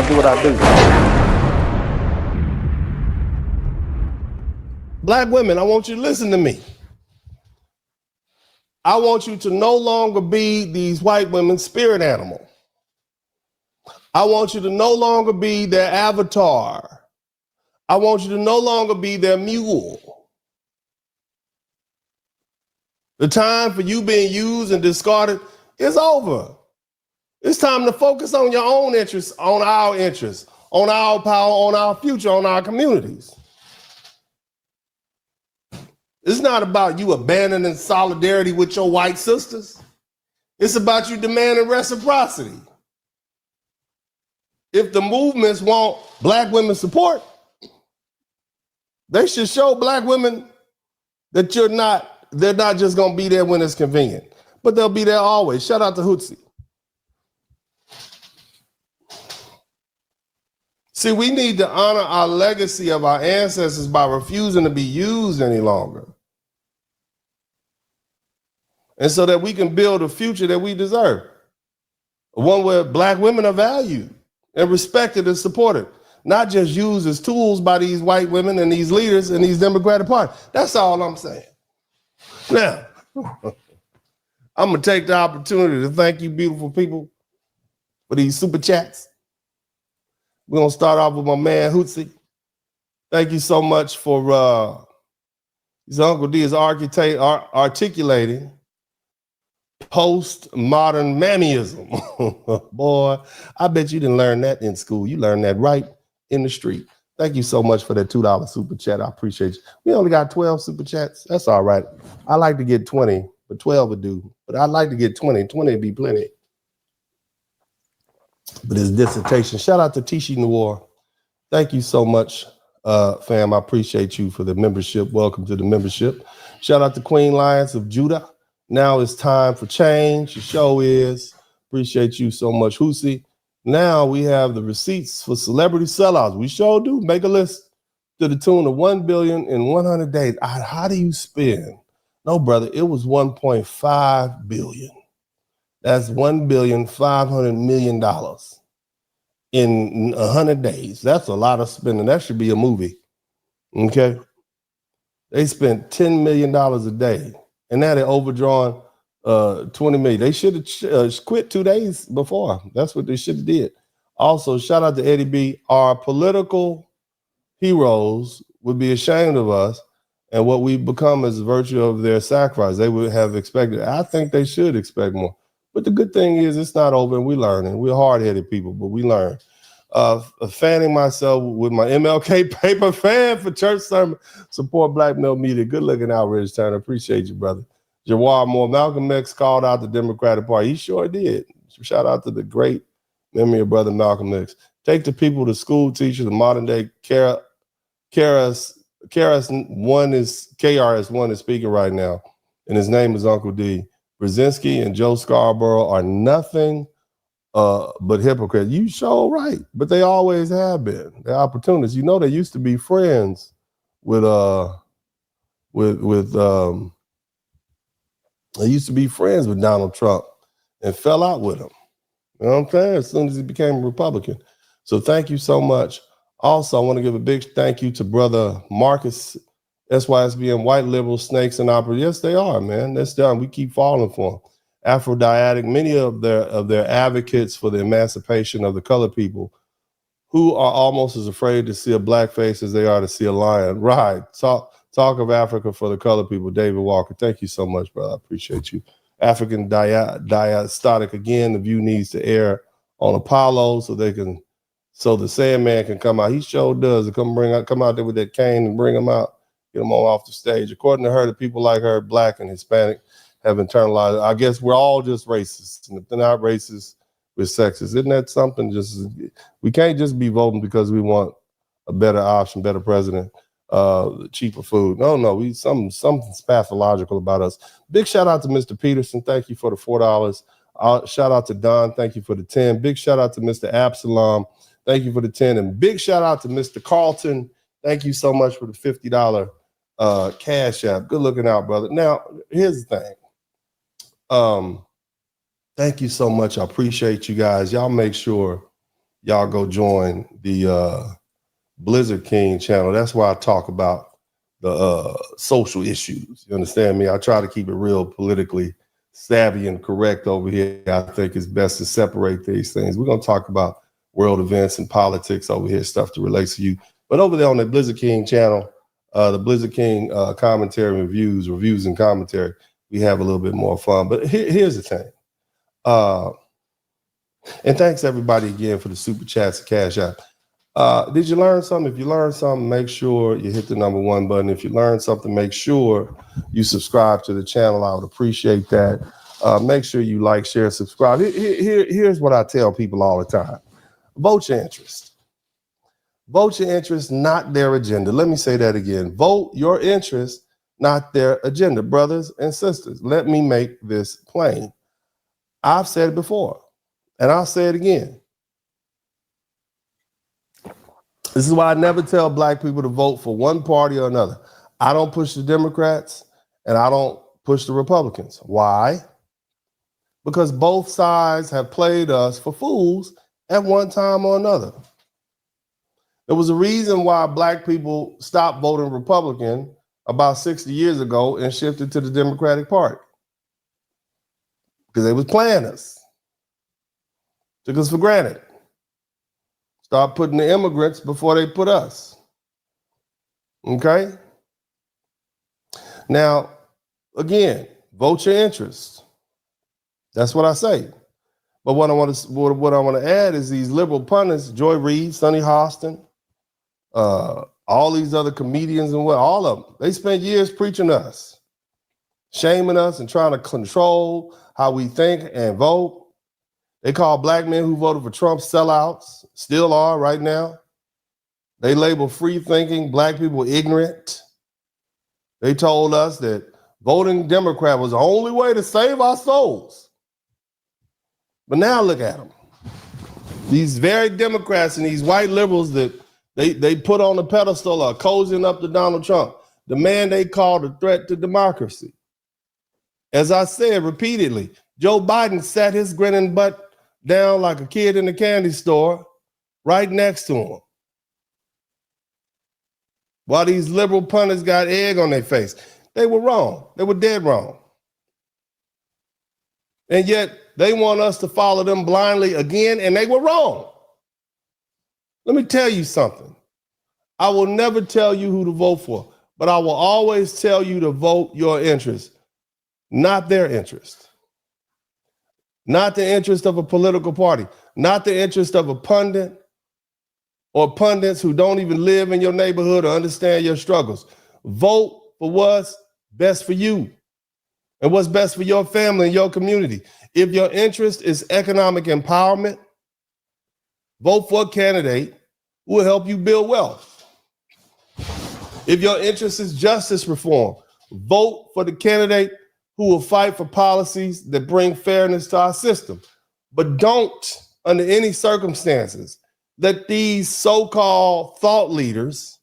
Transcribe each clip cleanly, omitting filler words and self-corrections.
do what I do. Black women, I want you to listen to me. I want you to no longer be these white women's spirit animal. I want you to no longer be their avatar. I want you to no longer be their mule. The time for you being used and discarded is over. It's time to focus on your own interests, on our interests, on our power, on our future, on our communities. It's not about you abandoning solidarity with your white sisters. It's about you demanding reciprocity. If the movements want black women support, they should show black women that they're not just gonna be there when it's convenient, but they'll be there always. Shout out to Hootsie. See, we need to honor our legacy of our ancestors by refusing to be used any longer. And so that we can build a future that we deserve. One where black women are valued and respected and supported, not just used as tools by these white women and these leaders and these Democratic Party. That's all I'm saying. Now, I'm gonna take the opportunity to thank you beautiful people for these super chats. We're gonna start off with my man Hootsie. Thank you so much for his Uncle D is articulating postmodern mammyism. Boy, I bet you didn't learn that in school. You learned that right in the street. Thank you so much for that $2 super chat. I appreciate you. We only got 12 super chats. That's all right. I like to get 20, but 12 would do. But I'd like to get 20. 20 would be plenty. But his dissertation. Shout out to Tishi Noir. Thank you so much, fam. I appreciate you for the membership. Welcome to the membership. Shout out to Queen Lions of Judah. Now it's time for change. The show is. Appreciate you so much, Hootsie. Now we have the receipts for celebrity sellouts. We sure do. Make a list to the tune of 1 billion in 100 days. How do you spend? No, brother, it was 1.5 billion. That's $1.5 billion in 100 days. That's a lot of spending. That should be a movie. Okay. They spent $10 million a day, and now they're overdrawn 20 million. They should have quit 2 days before. That's what they should have did. Also, shout out to Eddie B. Our political heroes would be ashamed of us and what we've become as a virtue of their sacrifice. They would have expected. I think they should expect more. But the good thing is it's not over and we're learning. We're hard-headed people, but we learn. Fanning myself with my MLK paper fan for church sermon. Support Black male media. Good looking out, Rich Turner. Appreciate you, brother. Jawar Moore. Malcolm X called out the Democratic Party. He sure did. Shout out to the great memory of brother Malcolm X. Take the people to school teachers, the modern day KRS-One is speaking right now, and his name is Uncle D. Brzezinski and Joe Scarborough are nothing but hypocrites. You sure right, but they always have been. They're opportunists. You know, they used to be friends with Donald Trump and fell out with him. You know what I'm saying? As soon as he became a Republican. So thank you so much. Also, I want to give a big thank you to brother Marcus, SYSBM, white liberal snakes and operas. Yes, they are, man. That's done. We keep falling for them. Aphrodisiac, many of their advocates for the emancipation of the colored people who are almost as afraid to see a black face as they are to see a lion. Right. Talk of Africa for the colored people, David Walker. Thank you so much, brother. I appreciate you. African diastatic, again, the view needs to air on Apollo so the Sandman can come out. He sure does. Come out there with that cane and bring him out. Get them all off the stage. According to her, the people like her, black and Hispanic, have internalized. I guess we're all just racist. And if they're not racist, we're sexist. Isn't that something? We can't just be voting because we want a better option, better president, cheaper food. No, something's pathological about us. Big shout out to Mr. Peterson. Thank you for the $4. Shout out to Don. Thank you for the 10. Big shout out to Mr. Absalom. Thank you for the 10. And big shout out to Mr. Carlton. Thank you so much for the $50 Cash App. Good looking out, brother. Now, here's the thing. Thank you so much. I appreciate you guys. Y'all make sure y'all go join the Blizzard King channel. That's where I talk about the social issues. You understand me? I try to keep it real politically savvy and correct over here. I think it's best to separate these things. We're going to talk about world events and politics over here, stuff that relates to you. But over there on the Blizzard King channel, the Blizzard King commentary and reviews and commentary, we have a little bit more fun. But here's the thing. And thanks everybody again for the super chats and cash app. Did you learn something? If you learned something, make sure you hit the number 1 button. If you learned something, make sure you subscribe to the channel. I would appreciate that. Make sure you like, share, subscribe. Here's what I tell people all the time. Vote your interest. Vote your interest, not their agenda. Let me say that again. Vote your interest, not their agenda. Brothers and sisters, let me make this plain. I've said it before, and I'll say it again. This is why I never tell black people to vote for one party or another. I don't push the Democrats, and I don't push the Republicans. Why? Because both sides have played us for fools at one time or another. There was a reason why black people stopped voting Republican about 60 years ago and shifted to the Democratic Party. Because they was playing us. Took us for granted. Start putting the immigrants before they put us. Okay? Now, again, vote your interest. That's what I say. But what I want to add is these liberal pundits, Joy Reid, Sonny Hostin, all these other comedians and all of them, they spent years preaching to us, shaming us and trying to control how we think and vote. They call black men who voted for Trump sellouts, still are right now. They label free-thinking black people ignorant. They told us that voting Democrat was the only way to save our souls. But now look at them. These very Democrats and these white liberals that they put on the pedestal are cozying up to Donald Trump, the man they called a threat to democracy. As I said repeatedly, Joe Biden sat his grinning butt down like a kid in the candy store right next to him. While these liberal pundits got egg on their face. They were wrong. They were dead wrong. And yet they want us to follow them blindly again, and they were wrong. Let me tell you something. I will never tell you who to vote for, but I will always tell you to vote your interest, not their interest. Not the interest of a political party, not the interest of a pundit or pundits who don't even live in your neighborhood or understand your struggles. Vote for what's best for you and what's best for your family and your community. If your interest is economic empowerment, vote for a candidate who will help you build wealth. If your interest is justice reform, vote for the candidate who will fight for policies that bring fairness to our system. But don't, under any circumstances, let these so-called thought leaders,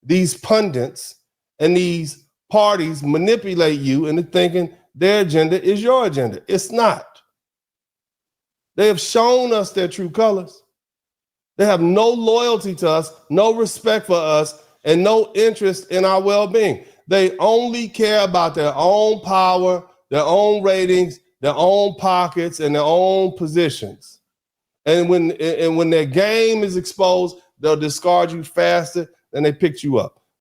these pundits, and these parties manipulate you into thinking their agenda is your agenda. It's not. They have shown us their true colors. They have no loyalty to us, no respect for us, and no interest in our well-being. They only care about their own power, their own ratings, their own pockets, and their own positions. And when their game is exposed, they'll discard you faster than they picked you up.